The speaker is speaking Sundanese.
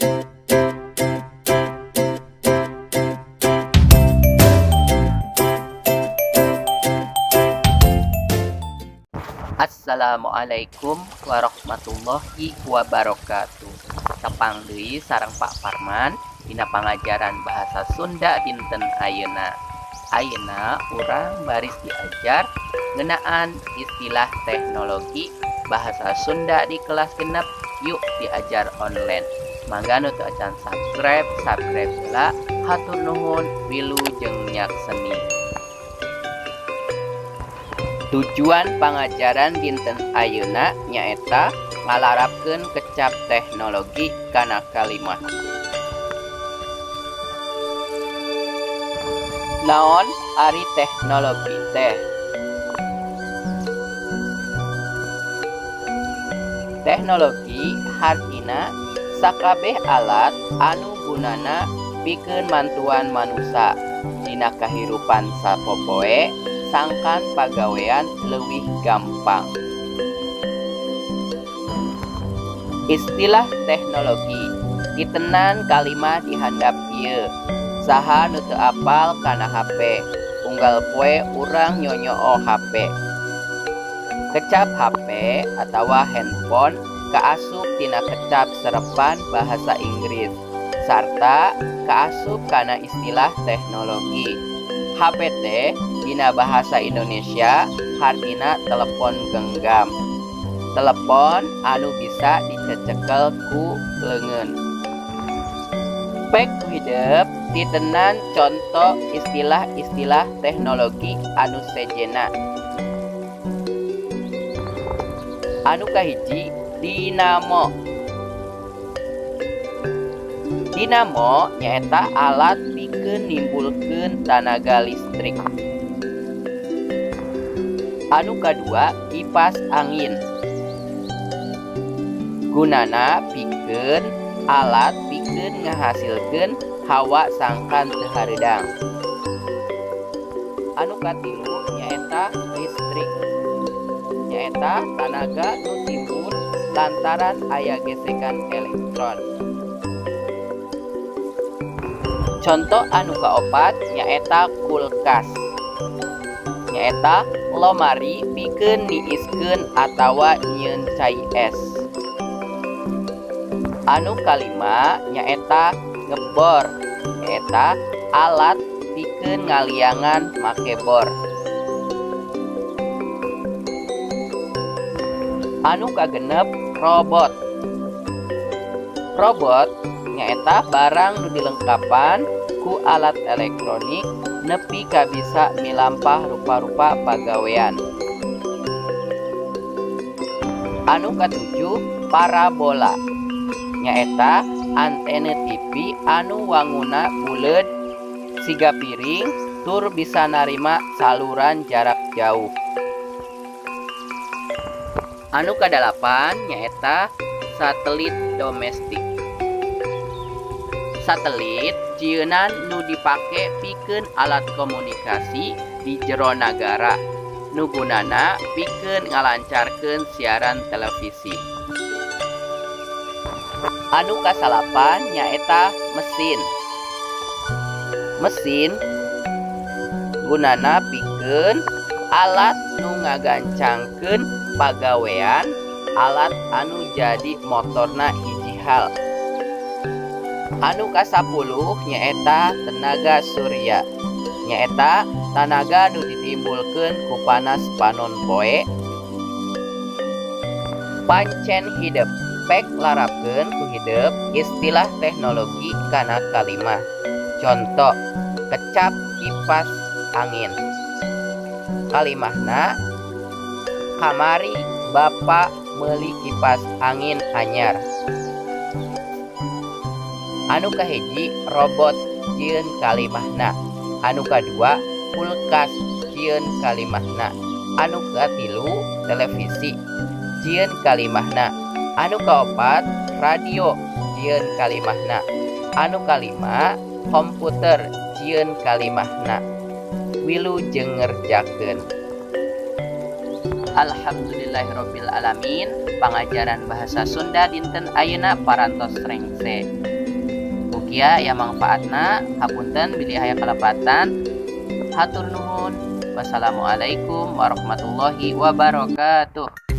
Assalamualaikum warahmatullahi wabarakatuh. Tepang deui sareng Pak Parman dina pangajaran bahasa Sunda dinten ayeuna. Ayeuna urang baris diajar ngeunaan istilah teknologi bahasa Sunda di kelas genep. Yuk diajar online. Mangga nu teu acan subscribe heula. Hatur nuhun, wilujeng nyakseni. Tujuan pangajaran dinten ayeuna nyaeta ngalarapkeun kecap teknologi kana kalimah. Naon ari teknologi teh? Teknologi hartina sakabeh alat anu gunana pikeun mantuan manusa dina kahirupan sapopoe sangkan pagawean leuwih gampang. Istilah teknologi ditenan kalimah di handap ieu. Saha nu teu apal kana HP, unggal poe urang nyonyoo HP. Kecap HP atawa handphone kaasup tina kecap serepan bahasa Inggris sarta kaasup kana istilah teknologi. HP teh dina bahasa Indonesia hartina telepon genggam. Telepon anu bisa dicecekel ku leungeun. Pek hideup ditenan contoh istilah-istilah teknologi anu sejena. Anu kahiji, dinamo. Dinamo nyaeta alat pikeun nimbulkeun tanaga listrik. Anu kadua, kipas angin. Gunana pikeun alat pikeun ngahasilkeun hawa sangkan teu hareudang. Anu katilu nyaeta listrik. Nyaeta tanaga nu timbul lantaran aya gesekan elektron. Contoh anu kaopat nyaeta kulkas. Nyaeta lomari pikeun niiskeun atawa nyieun cai es. Anu kalima nyaeta ngebor. Nyaeta alat pikeun ngaliangan make bor. Anu kagenep robot. Robot nyaeta barang nu dilengkapan ku alat elektronik nepi ka bisa milampah rupa-rupa pagawean. Anu katujuh, parabola. Nyaeta antena TV anu wangunna buleud siga piring tur bisa narima saluran jarak jauh. Anu kadalapan nyaeta satelit domestik. Satelit jieunan nu dipake pikeun alat komunikasi di jero nagara nu gunana pikeun ngalancarkeun siaran televisi. Anu kasalapan nyaeta mesin. Mesin gunana pikeun alat nu ngagancangkeun pagawean alat anu jadi motorna hiji hal. Anu kasapuluh nyaeta tenaga surya. Nyaeta tanaga nu ditimbulkeun ku panas panon poe. Pancen hideep pek larapkeun ku hideep istilah teknologi kana kalimah. Contoh, kecap kipas angin. Kalimahna, kamari Bapak meuli kipas angin anyar. Anu kahiji, robot jieun kalimahna. Anu kadua, kulkas jieun kalimahna. Anu katilu, televisi jieun kalimahna. Anu kaopat, radio jieun kalimahna. Anu kalima, komputer jieun kalimahna. Wilujeng ngerjakeun. Alhamdulillahirabbil alamin. pangajaran bahasa Sunda dinten ayeuna parantos rengse. Mugia ya manfaatna, hapunten bilih aya kalepatan. Hatur nuhun. Wassalamualaikum warahmatullahi wabarakatuh.